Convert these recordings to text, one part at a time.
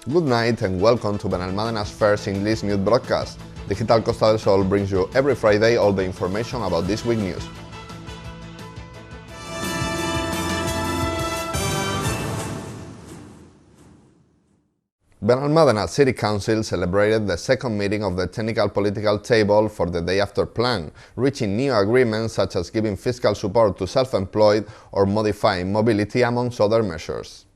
Good night and welcome to Benalmádena's first English news broadcast. Digital Costa del Sol brings you every Friday all the information about this week's news. Benalmádena City Council celebrated the second meeting of the Technical Political Table for the Day After Plan, reaching new agreements such as giving fiscal support to self-employed or modifying mobility, amongst other measures.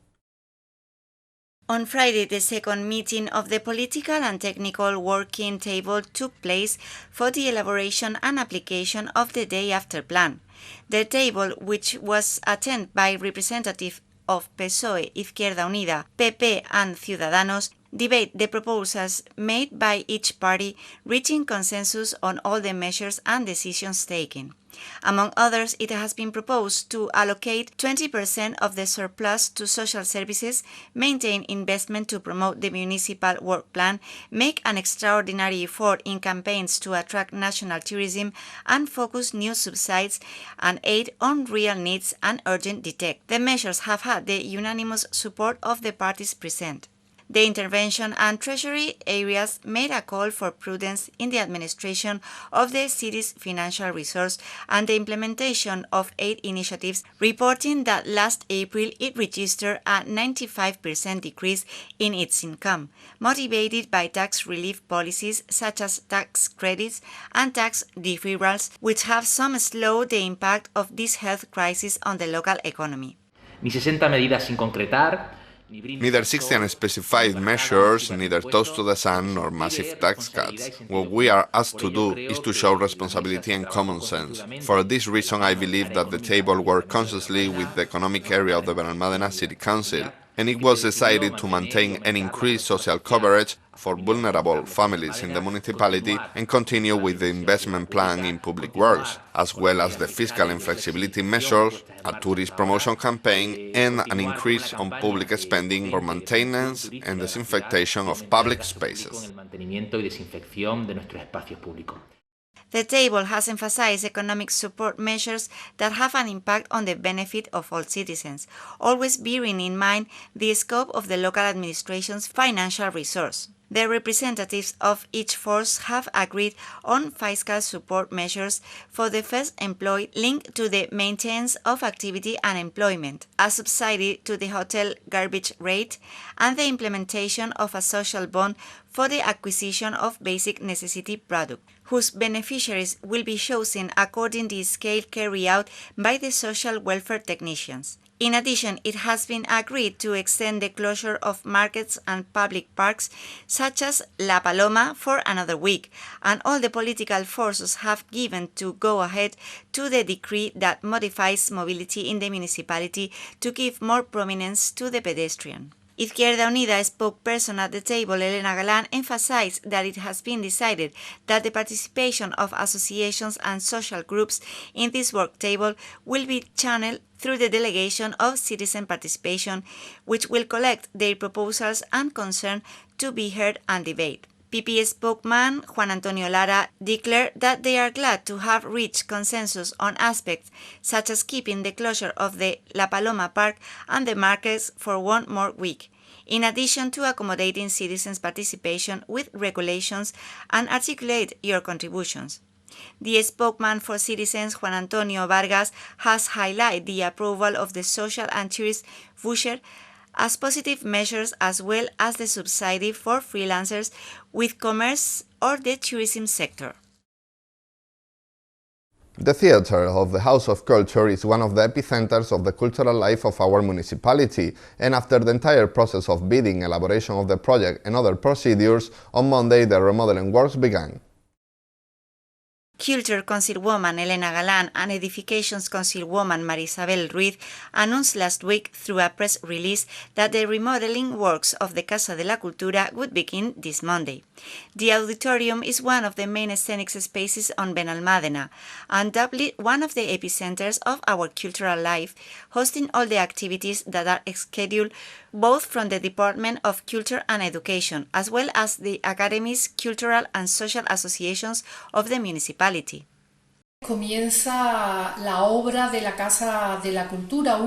On Friday, the second meeting of the Political and Technical Working Table took place for the elaboration and application of the Day After Plan. The table, which was attended by representatives of PSOE, Izquierda Unida, PP and Ciudadanos, debate the proposals made by each party, reaching consensus on all the measures and decisions taken. Among others, it has been proposed to allocate 20% of the surplus to social services, maintain investment to promote the municipal work plan, make an extraordinary effort in campaigns to attract national tourism, and focus new subsidies and aid on real needs and urgent detect. The measures have had the unanimous support of the parties present. The intervention and treasury areas made a call for prudence in the administration of the city's financial resource and the implementation of aid initiatives, reporting that last April it registered a 95% decrease in its income, motivated by tax relief policies such as tax credits and tax deferrals, which have some slowed the impact of this health crisis on the local economy. Ni 60 medidas sin concretar. Neither 60 unspecified measures, neither toast to the sun nor massive tax cuts. What we are asked to do is to show responsibility and common sense. For this reason, I believe that the table worked consciously with the economic area of the Benalmádena City Council, and it was decided to maintain and increase social coverage for vulnerable families in the municipality and continue with the investment plan in public works, as well as the fiscal and flexibility measures, a tourist promotion campaign, and an increase on public spending for maintenance and disinfection of public spaces. The table has emphasized economic support measures that have an impact on the benefit of all citizens, always bearing in mind the scope of the local administration's financial resource. The representatives of each force have agreed on fiscal support measures for the first employed linked to the maintenance of activity and employment, a subsidy to the hotel garbage rate, and the implementation of a social bond for the acquisition of basic necessity products, whose beneficiaries will be chosen according to the scale carried out by the social welfare technicians. In addition, it has been agreed to extend the closure of markets and public parks such as La Paloma for another week, and all the political forces have given to go ahead to the decree that modifies mobility in the municipality to give more prominence to the pedestrian. Izquierda Unida spokesperson at the table, Elena Galán, emphasized that it has been decided that the participation of associations and social groups in this work table will be channeled through the delegation of citizen participation, which will collect their proposals and concerns to be heard and debate. PP spokesman Juan Antonio Lara declared that they are glad to have reached consensus on aspects such as keeping the closure of the La Paloma Park and the markets for one more week, in addition to accommodating citizens' participation with regulations and articulate your contributions. The spokesman for citizens, Juan Antonio Vargas, has highlighted the approval of the social and tourist voucher as positive measures, as well as the subsidy for freelancers with commerce or the tourism sector. The theatre of the House of Culture is one of the epicenters of the cultural life of our municipality, and after the entire process of bidding, elaboration of the project and other procedures, on Monday the remodeling works began. Culture Councilwoman Elena Galán and Edifications Councilwoman Marisabel Ruiz announced last week through a press release that the remodeling works of the Casa de la Cultura would begin this Monday. The auditorium is one of the main scenic spaces on Benalmádena, and doubly one of the epicenters of our cultural life, hosting all the activities that are scheduled both from the Department of Culture and Education, as well as the academies, cultural and social associations of the municipality. Comienza la obra de la Casa de la Cultura,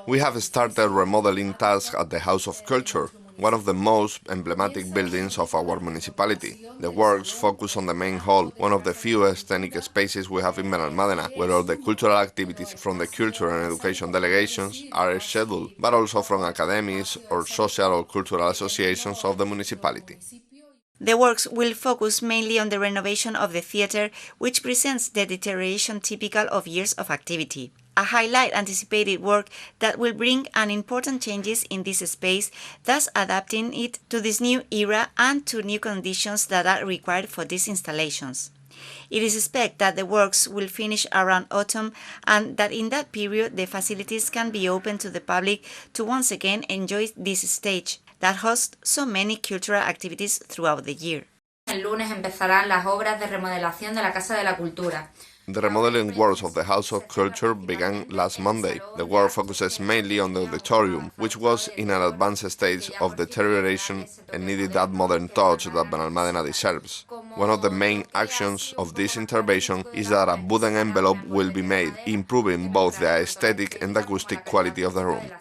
We have started remodeling tasks at the House of Culture. one of the most emblematic buildings of our municipality. The works focus on the main hall, one of the few scenic spaces we have in Benalmádena, where all the cultural activities from the culture and education delegations are scheduled, but also from academies or social or cultural associations of the municipality. The works will focus mainly on the renovation of the theatre, which presents the deterioration typical of years of activity. A highlight anticipated work that will bring an important changes in this space, thus adapting it to this new era and to new conditions that are required for these installations. It is expected that the works will finish around autumn and that in that period the facilities can be open to the public to once again enjoy this stage that hosts so many cultural activities throughout the year. El lunes empezarán las obras de remodelación de la Casa de la Cultura. The remodeling works of the House of Culture began last Monday. The work focuses mainly on the auditorium, which was in an advanced stage of deterioration and needed that modern touch that Benalmádena deserves. One of the main actions of this intervention is that a wooden envelope will be made, improving both the aesthetic and acoustic quality of the room.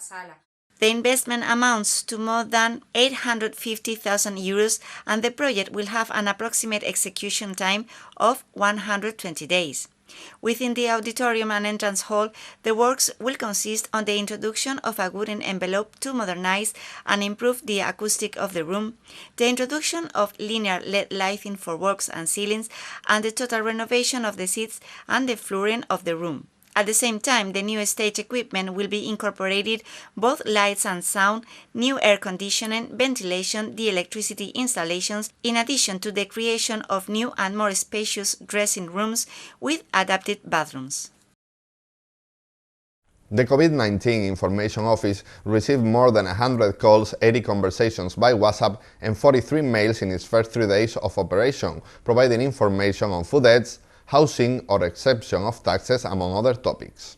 The investment amounts to more than 850,000 euros and the project will have an approximate execution time of 120 days. Within the auditorium and entrance hall, the works will consist on the introduction of a wooden envelope to modernize and improve the acoustic of the room, the introduction of linear LED lighting for walls and ceilings, and the total renovation of the seats and the flooring of the room. At the same time, the new stage equipment will be incorporated, both lights and sound, new air conditioning, ventilation, the electricity installations, in addition to the creation of new and more spacious dressing rooms with adapted bathrooms. The COVID-19 Information Office received more than 100 calls, 80 conversations by WhatsApp and 43 mails in its first 3 days of operation, providing information on food ads, housing or exemption of taxes, among other topics.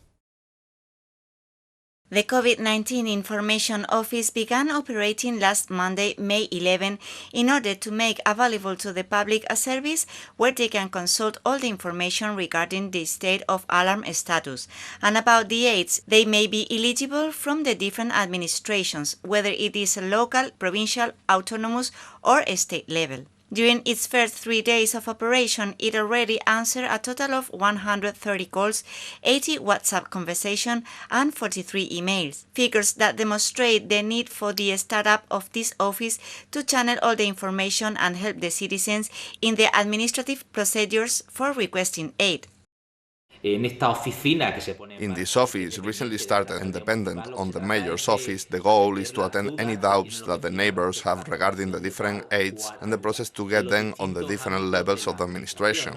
The COVID-19 Information Office began operating last Monday, May 11, in order to make available to the public a service where they can consult all the information regarding the state of alarm status and about the aids they may be eligible from the different administrations, whether it is a local, provincial, autonomous or state level. During its first 3 days of operation, it already answered a total of 130 calls, 80 WhatsApp conversations, and 43 emails, figures that demonstrate the need for the startup of this office to channel all the information and help the citizens in the administrative procedures for requesting aid. En esta oficina que se pone In this office, recently started independent on the mayor's office, the goal is to attend any doubts that the neighbors have regarding the different aids and the process to get them on the different levels of the administration.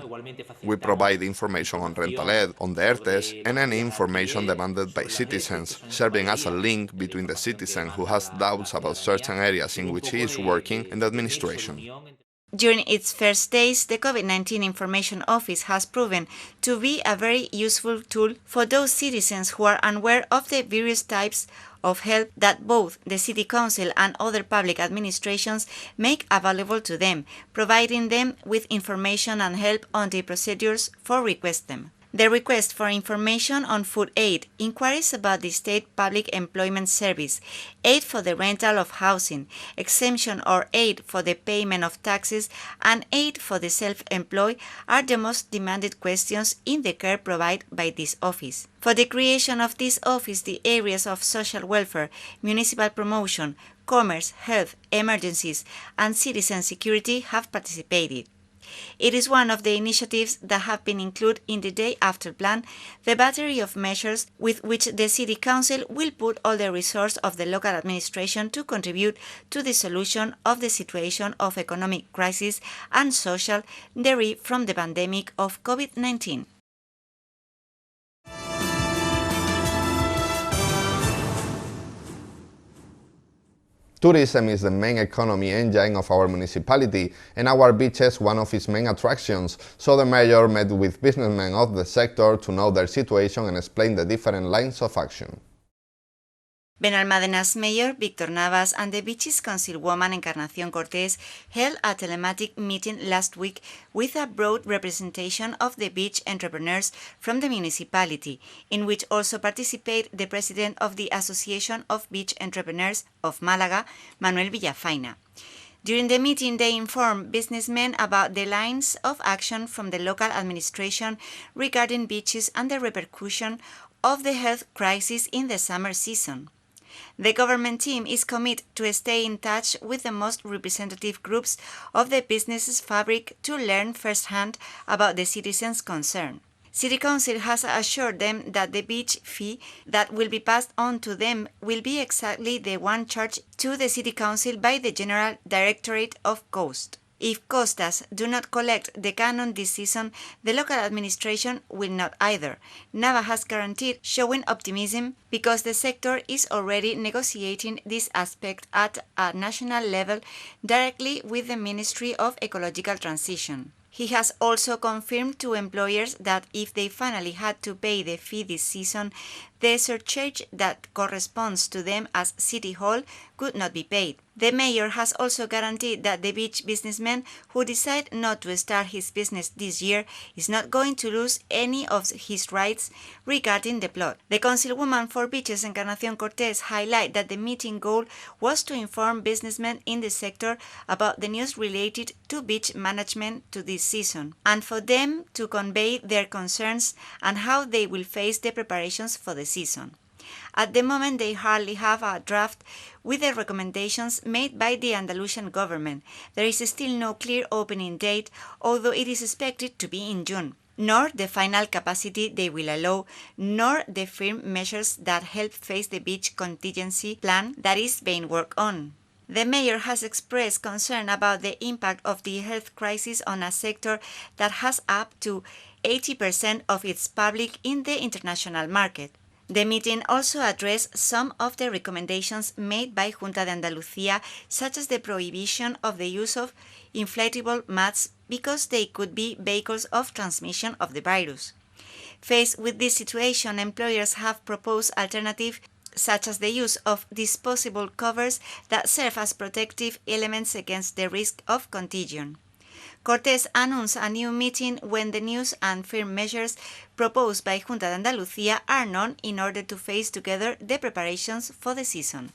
We provide information on rental aid, on the ERTES, and any information demanded by citizens, serving as a link between the citizen who has doubts about certain areas in which he is working and the administration. During its first days, the COVID-19 Information Office has proven to be a very useful tool for those citizens who are unaware of the various types of help that both the City Council and other public administrations make available to them, providing them with information and help on the procedures for request them. The request for information on food aid, inquiries about the State Public Employment Service, aid for the rental of housing, exemption or aid for the payment of taxes, and aid for the self-employed are the most demanded questions in the care provided by this office. For the creation of this office, the areas of social welfare, municipal promotion, commerce, health, emergencies, and citizen security have participated. It is one of the initiatives that have been included in the Day After Plan, the battery of measures with which the City Council will put all the resources of the local administration to contribute to the solution of the situation of economic crisis and social derived from the pandemic of COVID-19. Tourism is the main economy engine of our municipality and our beaches one of its main attractions, so the mayor met with businessmen of the sector to know their situation and explain the different lines of action. Benalmádena's mayor, Victor Navas, and the beach's councilwoman, Encarnación Cortés, held a telematic meeting last week with a broad representation of the beach entrepreneurs from the municipality, in which also participate the president of the Association of Beach Entrepreneurs of Málaga, Manuel Villafaina. During the meeting, they informed businessmen about the lines of action from the local administration regarding beaches and the repercussion of the health crisis in the summer season. The government team is committed to stay in touch with the most representative groups of the business fabric to learn firsthand about the citizens' concern. City Council has assured them that the beach fee that will be passed on to them will be exactly the one charged to the City Council by the General Directorate of Coast. If Costas do not collect the canon this season, the local administration will not either. Nava has guaranteed, showing optimism because the sector is already negotiating this aspect at a national level directly with the Ministry of Ecological Transition. He has also confirmed to employers that if they finally had to pay the fee this season, the surcharge that corresponds to them as City Hall could not be paid. The mayor has also guaranteed that the beach businessman who decides not to start his business this year is not going to lose any of his rights regarding the plot. The councilwoman for beaches, Encarnación Cortés, highlighted that the meeting goal was to inform businessmen in the sector about the news related to beach management to this season, and for them to convey their concerns and how they will face the preparations for the season. At the moment, they hardly have a draft with the recommendations made by the Andalusian government. There is still no clear opening date, although it is expected to be in June, nor the final capacity they will allow, nor the firm measures that help face the beach contingency plan that is being worked on. The mayor has expressed concern about the impact of the health crisis on a sector that has up to 80% of its public in the international market. The meeting also addressed some of the recommendations made by Junta de Andalucía, such as the prohibition of the use of inflatable mats because they could be vehicles of transmission of the virus. Faced with this situation, employers have proposed alternatives such as the use of disposable covers that serve as protective elements against the risk of contagion. Cortés announced a new meeting when the news and firm measures proposed by Junta de Andalucía are known in order to face together the preparations for the season.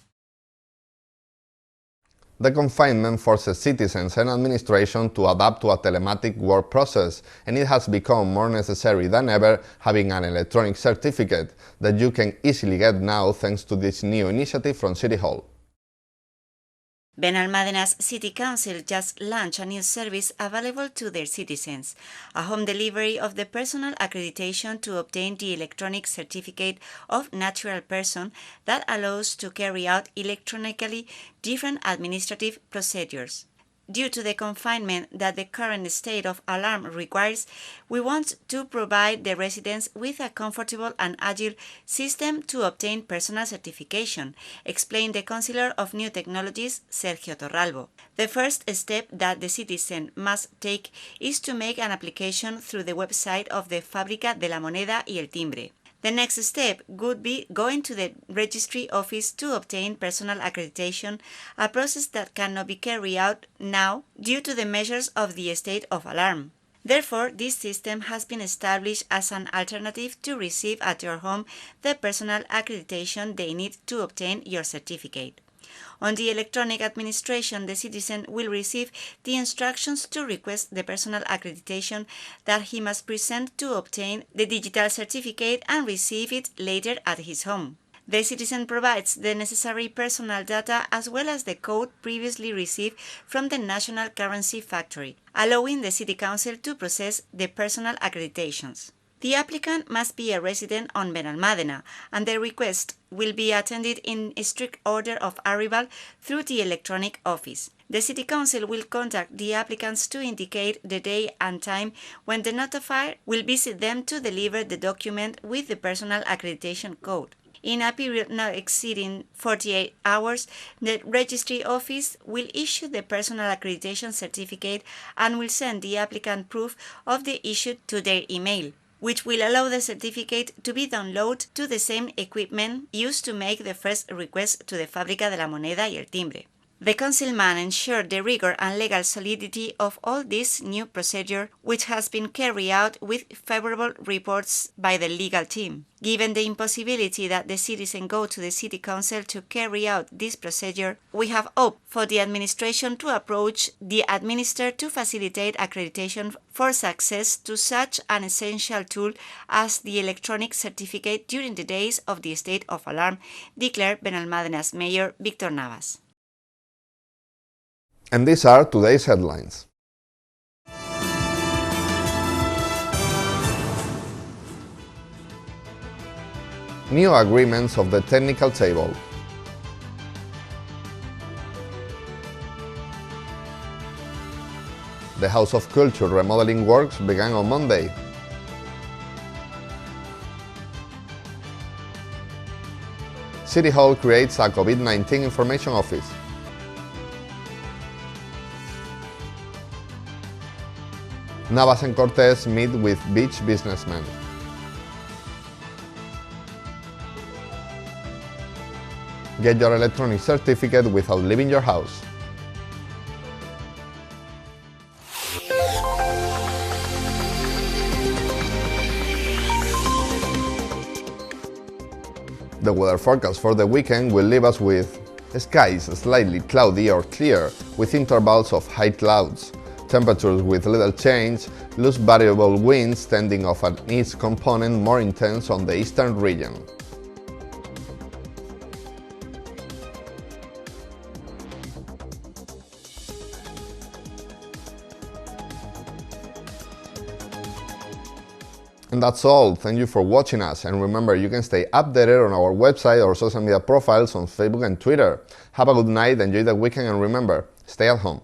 The confinement forces citizens and administration to adapt to a telematic work process, and it has become more necessary than ever having an electronic certificate that you can easily get now thanks to this new initiative from City Hall. Benalmádena's City Council just launched a new service available to their citizens, a home delivery of the personal accreditation to obtain the electronic certificate of natural person that allows to carry out electronically different administrative procedures. Due to the confinement that the current state of alarm requires, we want to provide the residents with a comfortable and agile system to obtain personal certification, explained the Councillor of New Technologies, Sergio Torralbo. The first step that the citizen must take is to make an application through the website of the Fábrica de la Moneda y el Timbre. The next step would be going to the registry office to obtain personal accreditation, a process that cannot be carried out now due to the measures of the state of alarm. Therefore, this system has been established as an alternative to receive at your home the personal accreditation they need to obtain your certificate. On the electronic administration, the citizen will receive the instructions to request the personal accreditation that he must present to obtain the digital certificate and receive it later at his home. The citizen provides the necessary personal data as well as the code previously received from the National Currency Factory, allowing the City Council to process the personal accreditations. The applicant must be a resident on Benalmádena, and the request will be attended in strict order of arrival through the electronic office. The City Council will contact the applicants to indicate the day and time when the notifier will visit them to deliver the document with the personal accreditation code. In a period not exceeding 48 hours, the registry office will issue the personal accreditation certificate and will send the applicant proof of the issue to their email. which will allow the certificate to be downloaded to the same equipment used to make the first request to the Fábrica de la Moneda y el Timbre. The Councilman ensured the rigor and legal solidity of all this new procedure, which has been carried out with favorable reports by the legal team. Given the impossibility that the citizen go to the City Council to carry out this procedure, we have hoped for the administration to approach the administrator to facilitate accreditation for success to such an essential tool as the electronic certificate during the days of the state of alarm, declared Benalmádena's Mayor Víctor Navas. And these are today's headlines. New agreements of the technical table. The House of Culture remodeling works began on Monday. City Hall creates a COVID-19 information office. Navas and Cortés meet with beach businessmen. Get your electronic certificate without leaving your house. The weather forecast for the weekend will leave us with skies slightly cloudy or clear, with intervals of high clouds. Temperatures with little change, loose variable winds tending of an east component more intense on the eastern region. And that's all. Thank you for watching us, and remember, you can stay updated on our website or social media profiles on Facebook and Twitter. Have a good night, enjoy the weekend, and remember, stay at home.